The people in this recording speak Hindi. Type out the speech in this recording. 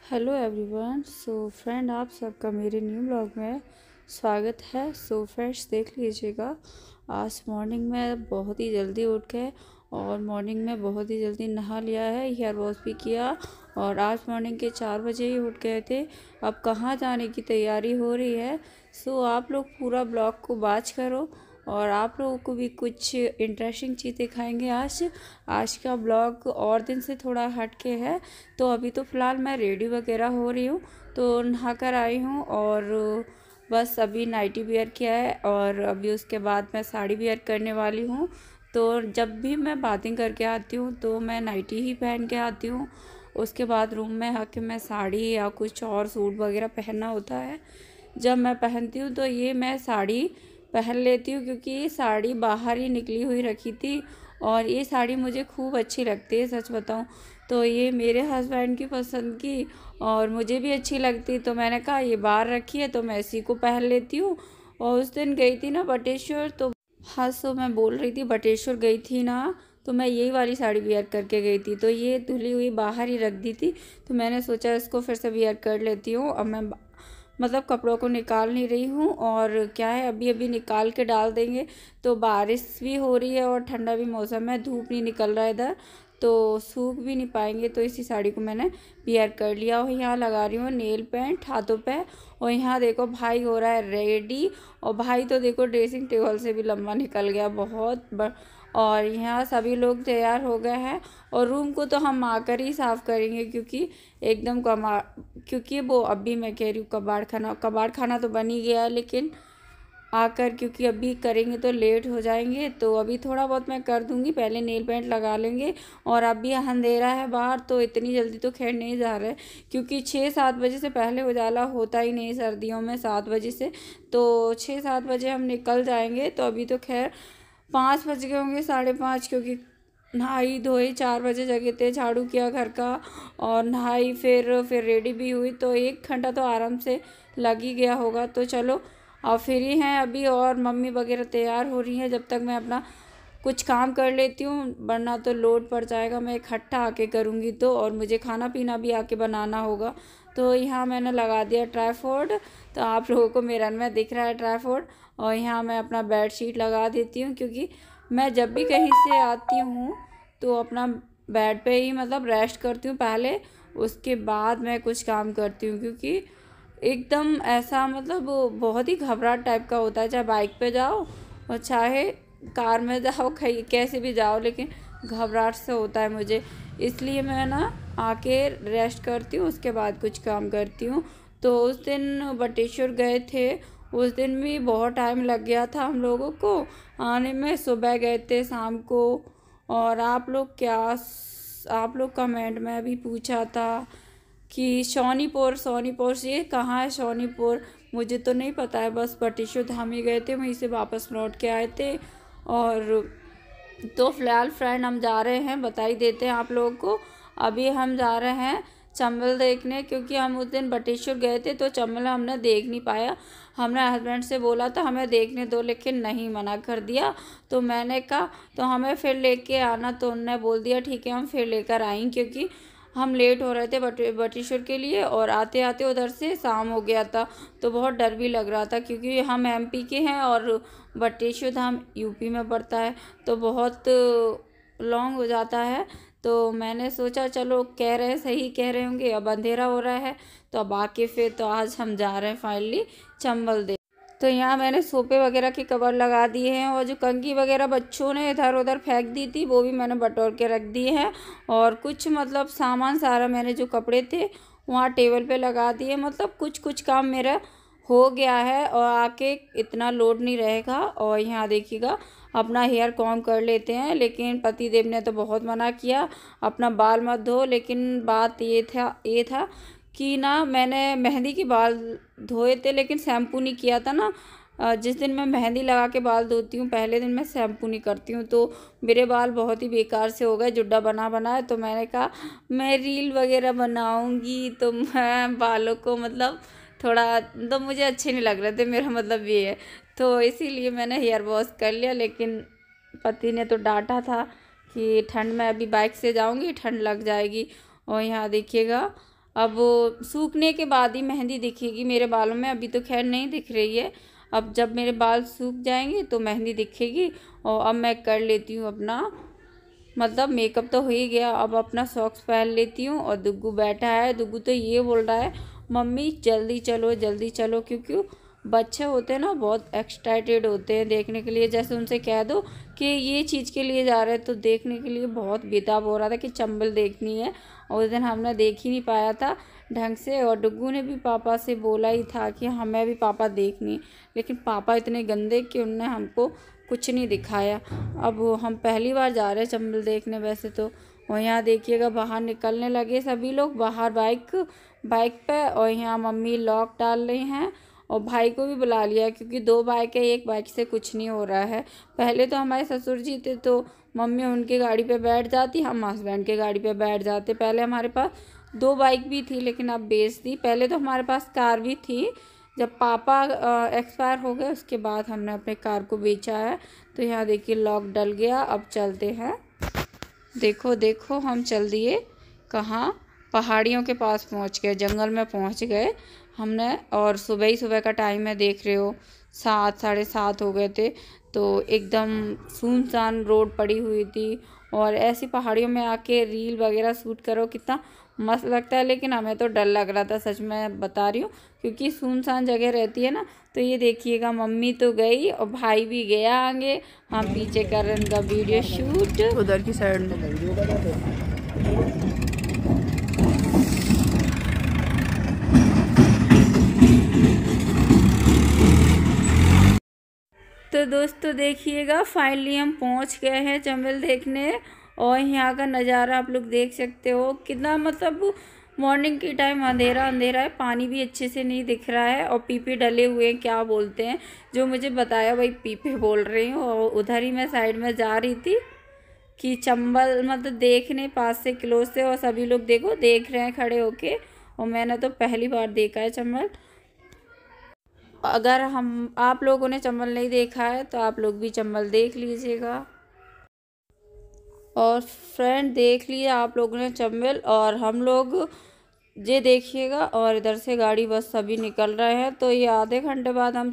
Hello everyone. फ्रेंड, आप सबका मेरे न्यू ब्लॉग में स्वागत है। फ्रेंड्स, देख लीजिएगा, आज मॉर्निंग में बहुत ही जल्दी उठ के और मॉर्निंग में बहुत ही जल्दी नहा लिया है, हेयर वॉश भी किया और आज मॉर्निंग के 4 बजे ही उठ गए थे। अब कहाँ जाने की तैयारी हो रही है। आप लोग पूरा ब्लॉग को वॉच करो और आप लोगों को भी कुछ इंटरेस्टिंग चीज़ दिखाएंगे। आज का ब्लॉग और दिन से थोड़ा हटके है। तो अभी तो फ़िलहाल मैं रेडी वगैरह हो रही हूँ, तो नहा कर आई हूँ और बस अभी नाइटी वियर किया है और अभी उसके बाद मैं साड़ी वियर करने वाली हूँ। तो जब भी मैं बातें करके आती हूँ तो मैं नाइटी ही पहन के आती हूँ। उसके बाद रूम में आके मैं साड़ी या कुछ और सूट वगैरह पहनना होता है। जब मैं पहनती हूँ तो ये मैं साड़ी पहन लेती हूँ, क्योंकि ये साड़ी बाहर ही निकली हुई रखी थी और ये साड़ी मुझे खूब अच्छी लगती है, सच बताऊँ तो। ये मेरे हस्बैंड की पसंद की और मुझे भी अच्छी लगती, तो मैंने कहा ये बाहर रखी है तो मैं इसी को पहन लेती हूँ। और उस दिन गई थी ना बटेश्वर, तो हाँ, मैं बोल रही थी बटेश्वर गई थी ना, तो मैं यही वाली साड़ी वियर करके गई थी। तो ये धुली हुई बाहर ही रख दी थी, तो मैंने सोचा इसको फिर से वियर कर लेती हूँ। अब मैं मतलब कपड़ों को निकाल नहीं रही हूँ, और क्या है अभी अभी निकाल के डाल देंगे। तो बारिश भी हो रही है और ठंडा भी मौसम है, धूप नहीं निकल रहा है इधर, तो सूख भी नहीं पाएंगे। तो इसी साड़ी को मैंने वियर कर लिया और यहाँ लगा रही हूँ नेल पेंट हाथों पे। और यहाँ देखो भाई हो रहा है रेडी, और भाई तो देखो ड्रेसिंग टेबल से भी लंबा निकल गया और यहाँ सभी लोग तैयार हो गए हैं और रूम को तो हम आकर ही साफ़ करेंगे, क्योंकि एकदम क्योंकि वो अभी मैं कह रही हूँ कबाड़ खाना तो बन ही गया है, लेकिन आकर क्योंकि अभी करेंगे तो लेट हो जाएंगे। तो अभी थोड़ा बहुत मैं कर दूंगी, पहले नेल पेंट लगा लेंगे। और अभी अंधेरा है बाहर, तो इतनी जल्दी तो खैर नहीं जा रहा है, क्योंकि 6-7 बजे से पहले उजाला होता ही नहीं सर्दियों में 7 बजे से। तो 6-7 बजे हम निकल जाएंगे। तो अभी तो खैर 5 बज गए होंगे, 5:30, क्योंकि नहाई धोई 4 बजे जगे थे, झाड़ू किया घर का और नहाई, फिर रेडी भी हुई, तो 1 घंटा तो आराम से लग ही गया होगा। तो चलो अब फ्री हैं अभी, और मम्मी वगैरह तैयार हो रही हैं, जब तक मैं अपना कुछ काम कर लेती हूँ, वरना तो लोड पड़ जाएगा। मैं इकट्ठा आके करूँगी तो, और मुझे खाना पीना भी आके बनाना होगा। तो यहाँ मैंने लगा दिया ट्राईपोड, तो आप लोगों को मिरर में दिख रहा है ट्राईपोड। और यहाँ मैं अपना बेड शीट लगा देती हूँ, क्योंकि मैं जब भी कहीं से आती हूँ तो अपना बेड पे ही मतलब रेस्ट करती हूँ पहले, उसके बाद मैं कुछ काम करती हूँ। क्योंकि एकदम ऐसा मतलब वो बहुत ही घबराहट टाइप का होता है, चाहे बाइक पे जाओ और चाहे कार में जाओ, कहीं कैसे भी जाओ, लेकिन घबराहट से होता है मुझे। इसलिए मैं ना आके रेस्ट करती हूँ, उसके बाद कुछ काम करती हूँ। तो उस दिन बटेश्वर गए थे, उस दिन भी बहुत टाइम लग गया था हम लोगों को आने में। सुबह गए थे शाम को। और आप लोग कमेंट में भी पूछा था कि सोनीपुर से कहाँ है सोनीपुर, मुझे तो नहीं पता है, बस बटेश्वर धाम ही गए थे, वहीं से वापस लौट के आए थे। और तो फिलहाल फ्रेंड हम जा रहे हैं, बता ही देते हैं आप लोगों को, अभी हम जा रहे हैं चंबल देखने, क्योंकि हम उस दिन बटेश्वर गए थे तो चंबल हमने देख नहीं पाया। हमने हस्बैंड से बोला था हमें देखने दो, लेकिन नहीं, मना कर दिया। तो मैंने कहा तो हमें फिर लेके आना, तो उन्होंने बोल दिया ठीक है हम फिर लेकर आएंगे, क्योंकि हम लेट हो रहे थे बटेश्वर के लिए, और आते आते उधर से शाम हो गया था। तो बहुत डर भी लग रहा था, क्योंकि हम एमपी के हैं और बटेश्वर धाम यूपी में पड़ता है, तो बहुत लॉन्ग हो जाता है। तो मैंने सोचा चलो सही कह रहे होंगे, अब अंधेरा हो रहा है तो अब आके फिर तो आज हम जा रहे हैं फाइनली चंबल दे। तो यहाँ मैंने सोफे वगैरह के कवर लगा दिए हैं, और जो कंघी वगैरह बच्चों ने इधर उधर फेंक दी थी वो भी मैंने बटोर के रख दिए हैं। और कुछ मतलब सामान सारा मैंने जो कपड़े थे वहाँ टेबल पे लगा दिए, मतलब कुछ कुछ काम मेरा हो गया है और आके इतना लोड नहीं रहेगा। और यहाँ देखिएगा अपना हेयर कॉम कर लेते हैं, लेकिन पति देव ने तो बहुत मना किया अपना बाल मत धो। लेकिन बात ये था कि ना मैंने मेहंदी के बाल धोए थे, लेकिन शैम्पू नहीं किया था ना। जिस दिन मैं मेहंदी लगा के बाल धोती हूँ पहले दिन मैं शैम्पू नहीं करती हूँ, तो मेरे बाल बहुत ही बेकार से हो गए, जुड्डा बना बनाए। तो मैंने कहा मैं रील वगैरह बनाऊँगी, तो मैं बालों को मतलब थोड़ा तो मुझे अच्छे नहीं लग रहे थे, मेरा मतलब ये है। तो इसीलिए मैंने हेयर वॉश कर लिया, लेकिन पति ने तो डांटा था कि ठंड में अभी बाइक से जाऊंगी ठंड लग जाएगी। और यहाँ देखिएगा अब सूखने के बाद ही मेहंदी दिखेगी मेरे बालों में, अभी तो खैर नहीं दिख रही है। अब जब मेरे बाल सूख जाएंगे तो मेहंदी दिखेगी। और अब मैं कर लेती हूँ अपना, मतलब मेकअप तो हो ही गया, अब अपना सॉक्स पहन लेती हूँ। और दुग्गू बैठा है, दुग्गू तो ये बोल रहा है मम्मी जल्दी चलो जल्दी चलो, क्योंकि बच्चे होते हैं ना बहुत एक्साइटेड होते हैं देखने के लिए। जैसे उनसे कह दो कि ये चीज़ के लिए जा रहे हैं तो देखने के लिए बहुत बेताब हो रहा था कि चंबल देखनी है। और उस दिन हमने देख ही नहीं पाया था ढंग से, और डुग्गू ने भी पापा से बोला ही था कि हमें भी पापा देखनी, लेकिन पापा इतने गंदे कि उनने हमको कुछ नहीं दिखाया। अब हम पहली बार जा रहे हैं चंबल देखने वैसे तो। और यहाँ देखिएगा बाहर निकलने लगे सभी लोग, बाहर बाइक पे। और यहाँ मम्मी लॉक डाल रही हैं, और भाई को भी बुला लिया क्योंकि 2 बाइक है, एक बाइक से कुछ नहीं हो रहा है। पहले तो हमारे ससुर जी थे तो मम्मी उनकी गाड़ी पे बैठ जाती, हम हस्बैंड के गाड़ी पे बैठ जाते। पहले हमारे पास 2 बाइक भी थी लेकिन अब बेच दी। पहले तो हमारे पास कार भी थी, जब पापा एक्सपायर हो गए उसके बाद हमने अपने कार को बेचा है। तो यहाँ देखिए लॉक डल गया, अब चलते हैं। देखो देखो हम चल दिए कहाँ, पहाड़ियों के पास पहुँच गए, जंगल में पहुँच गए हमने। और सुबह ही सुबह का टाइम है, देख रहे हो 7 साढ़े 7 हो गए थे। तो एकदम सुनसान रोड पड़ी हुई थी। और ऐसी पहाड़ियों में आके रील वगैरह शूट करो कितना मस्त लगता है, लेकिन हमें तो डर लग रहा था, सच में बता रही हूँ, क्योंकि सुनसान जगह रहती है ना। तो ये देखिएगा मम्मी तो गई और भाई भी गया आगे, हम पीछे कर रहे हैं उनका वीडियो शूट उधर की साइड में। तो दोस्तों देखिएगा फाइनली हम पहुंच गए हैं चंबल देखने। और यहाँ का नज़ारा आप लोग देख सकते हो कितना, मतलब मॉर्निंग की टाइम अंधेरा अंधेरा है, पानी भी अच्छे से नहीं दिख रहा है। और पीपे डले हुए हैं, क्या बोलते हैं, जो मुझे बताया वही पीपे बोल रही हूँ। और उधर ही मैं साइड में जा रही थी कि चंबल मतलब देखने पास से क्लोज से, और सभी लोग देखो देख रहे हैं खड़े होके। और मैंने तो पहली बार देखा है चंबल। अगर आप लोगों ने चंबल नहीं देखा है तो आप लोग भी चंबल देख लीजिएगा। और फ्रेंड देख लिए आप लोगों ने चंबल, और हम लोग ये देखिएगा। और इधर से गाड़ी बस सभी निकल रहे हैं, तो ये आधे घंटे बाद हम